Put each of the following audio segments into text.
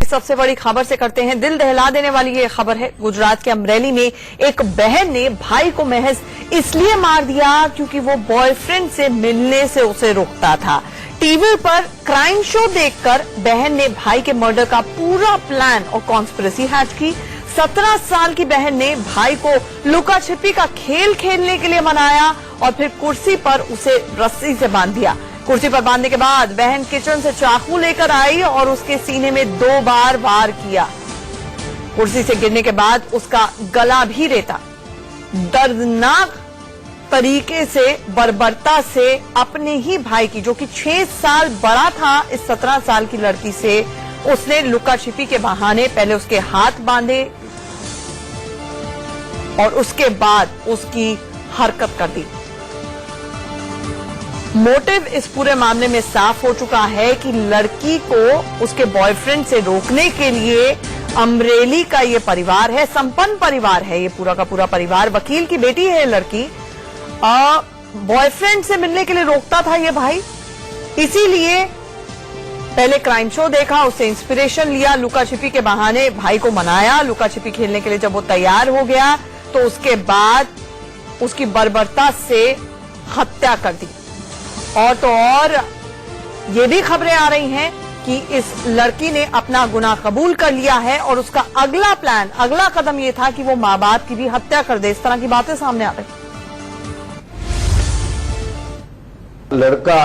सबसे बड़ी खबर से करते हैं। दिल दहला देने वाली ये खबर है। गुजरात के अमरेली में एक बहन ने भाई को महज इसलिए मार दिया क्योंकि वो बॉयफ्रेंड से मिलने से उसे रोकता था। टीवी पर क्राइम शो देखकर बहन ने भाई के मर्डर का पूरा प्लान और कॉन्स्पिरेसी हैच की। 17 साल की बहन ने भाई को लुका छिपी का खेल खेलने के लिए मनाया और फिर कुर्सी पर उसे रस्सी से बांध दिया। कुर्सी पर बांधने के बाद बहन किचन से चाकू लेकर आई और उसके सीने में 2 बार वार किया। कुर्सी से गिरने के बाद उसका गला भी रेता। दर्दनाक तरीके से बर्बरता से अपने ही भाई की, जो कि 6 साल बड़ा था इस 17 साल की लड़की से, उसने लुका छिपी के बहाने पहले उसके हाथ बांधे और उसके बाद उसकी हरकत कर दी। मोटिव इस पूरे मामले में साफ हो चुका है कि लड़की को उसके बॉयफ्रेंड से रोकने के लिए अमरेली का ये परिवार है, संपन्न परिवार है ये पूरा का पूरा परिवार। वकील की बेटी है लड़की, बॉयफ्रेंड से मिलने के लिए रोकता था ये भाई। इसीलिए पहले क्राइम शो देखा, उससे इंस्पिरेशन लिया, लुका छिपी के बहाने भाई को मनाया। लुका छिपी खेलने के लिए जब वो तैयार हो गया तो उसके बाद उसकी बर्बरता से हत्या कर दी। और तो और ये भी खबरें आ रही हैं कि इस लड़की ने अपना गुनाह कबूल कर लिया है और उसका अगला प्लान, अगला कदम ये था कि वो मां बाप की भी हत्या कर दे। इस तरह की बातें सामने आ रही। लड़का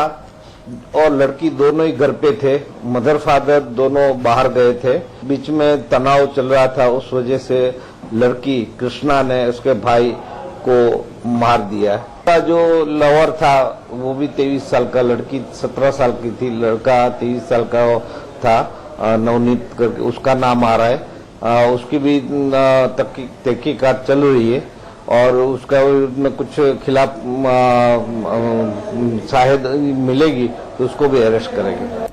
और लड़की दोनों ही घर पे थे। मदर फादर दोनों बाहर गए थे। बीच में तनाव चल रहा था, उस वजह से लड़की कृष्णा ने उसके भाई को मार दिया। जो लवर था वो भी 23 साल का, लड़की 17 साल की थी, लड़का 23 साल का था, नवनीत करके उसका नाम आ रहा है। उसकी भी तहकीकात चल रही है और उसका कुछ खिलाफ शायद मिलेगी तो उसको भी अरेस्ट करेंगे।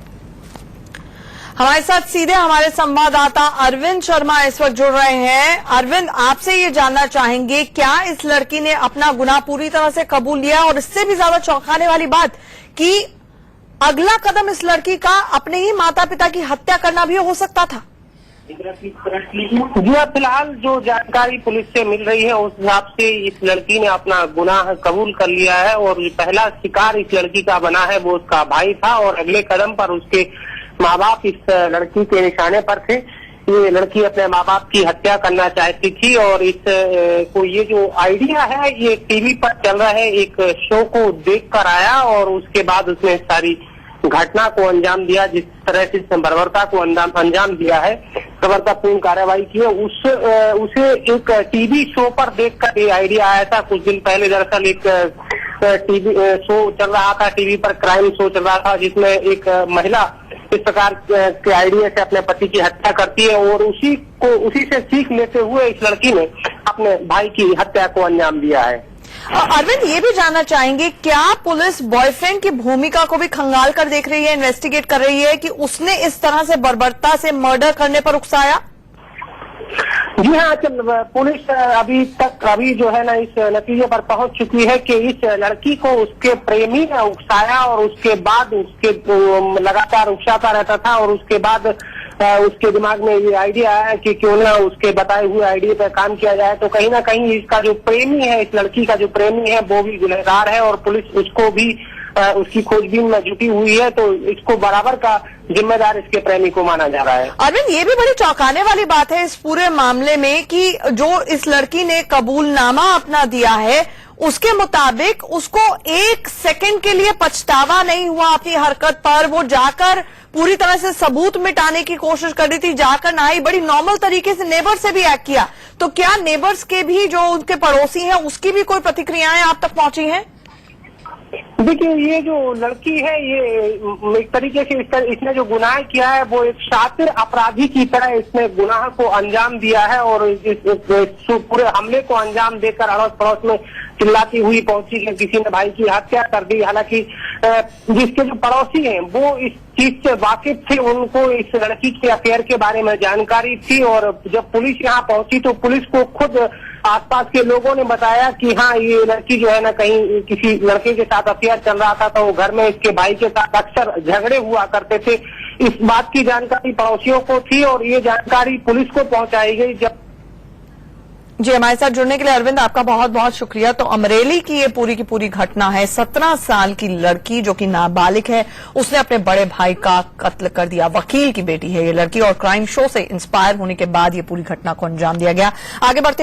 हमारे साथ सीधे हमारे संवाददाता अरविंद शर्मा इस वक्त जुड़ रहे हैं। अरविंद, आपसे ये जानना चाहेंगे, क्या इस लड़की ने अपना गुनाह पूरी तरह से कबूल लिया? और इससे भी ज्यादा चौंकाने वाली बात कि अगला कदम इस लड़की का अपने ही माता पिता की हत्या करना भी हो सकता था। जी, फिलहाल जो जानकारी पुलिस से मिल रही है उस हिसाब से इस लड़की ने अपना गुनाह कबूल कर लिया है और पहला शिकार इस लड़की का बना है वो उसका भाई था और अगले कदम पर उसके माँ बाप इस लड़की के निशाने पर थे। ये लड़की अपने माँ बाप की हत्या करना चाहती थी और इस को ये जो आइडिया है ये टीवी पर चल रहा है, एक शो को देख कर आया और उसके बाद उसने सारी घटना को अंजाम दिया। जिस तरह से बर्बरता को अंजाम दिया है, बर्बरतापूर्ण कार्रवाई की है, उसे एक टीवी शो पर देखकर ये आइडिया आया था। कुछ दिन पहले दरअसल एक टीवी शो चल रहा था, टीवी पर क्राइम शो चल रहा था जिसमें एक महिला इस प्रकार के आइडिया से अपने पति की हत्या करती है और उसी से सीख लेते हुए इस लड़की ने अपने भाई की हत्या को अंजाम दिया है। अरविंद, ये भी जानना चाहेंगे, क्या पुलिस बॉयफ्रेंड की भूमिका को भी खंगाल कर देख रही है, इन्वेस्टिगेट कर रही है कि उसने इस तरह से बर्बरता से मर्डर करने पर उकसाया? जी हाँ, पुलिस अभी जो है ना इस नतीजे पर पहुंच चुकी है कि इस लड़की को उसके प्रेमी ने उकसाया और उसके बाद उसके लगातार उकसाता रहता था और उसके बाद उसके दिमाग में ये आइडिया आया कि क्यों ना उसके बताए हुए आइडिया पर काम किया जाए। तो कहीं ना कहीं इसका जो प्रेमी है, इस लड़की का जो प्रेमी है वो भी गुनहगार है और पुलिस उसको भी उसकी खोजबीन में जुटी हुई है, तो इसको बराबर का जिम्मेदार इसके प्रेमी को माना जा रहा है। अरविंद, ये भी बड़ी चौंकाने वाली बात है इस पूरे मामले में कि जो इस लड़की ने कबूलनामा अपना दिया है उसके मुताबिक उसको 1 सेकंड के लिए पछतावा नहीं हुआ अपनी हरकत पर। वो जाकर पूरी तरह से सबूत मिटाने की कोशिश कर रही थी, जाकर नहाई, बड़ी नॉर्मल तरीके से नेबर से भी एक्ट किया। तो क्या नेबर्स के भी जो उनके पड़ोसी हैं उसकी भी कोई प्रतिक्रियाएं आप तक पहुंची हैं? देखिए, ये जो लड़की है ये एक तरीके से इसने जो गुनाह किया है वो एक शातिर अपराधी की तरह इसने गुनाह को अंजाम दिया है और इस पूरे हमले को अंजाम देकर अड़ोस पड़ोस में चिल्लाती हुई पहुंची है, किसी ने भाई की हत्या कर दी। हालांकि जिसके जो पड़ोसी हैं वो इस चीज से वाकिफ थे, उनको इस लड़की के अफेयर के बारे में जानकारी थी और जब पुलिस यहाँ पहुंची तो पुलिस को खुद आसपास के लोगों ने बताया कि हाँ, ये लड़की जो है ना कहीं किसी लड़के के साथ अफेयर चल रहा था, तो घर में इसके भाई के साथ अक्सर झगड़े हुआ करते थे। इस बात की जानकारी पड़ोसियों को थी और ये जानकारी पुलिस को पहुंचाई गई। जब जी, हमारे साथ जुड़ने के लिए अरविंद आपका बहुत बहुत शुक्रिया। तो अमरेली की ये पूरी की पूरी घटना है। 17 साल की लड़की जो कि नाबालिग है, उसने अपने बड़े भाई का कत्ल कर दिया। वकील की बेटी है ये लड़की और क्राइम शो से इंस्पायर होने के बाद ये पूरी घटना को अंजाम दिया गया। आगे बढ़ते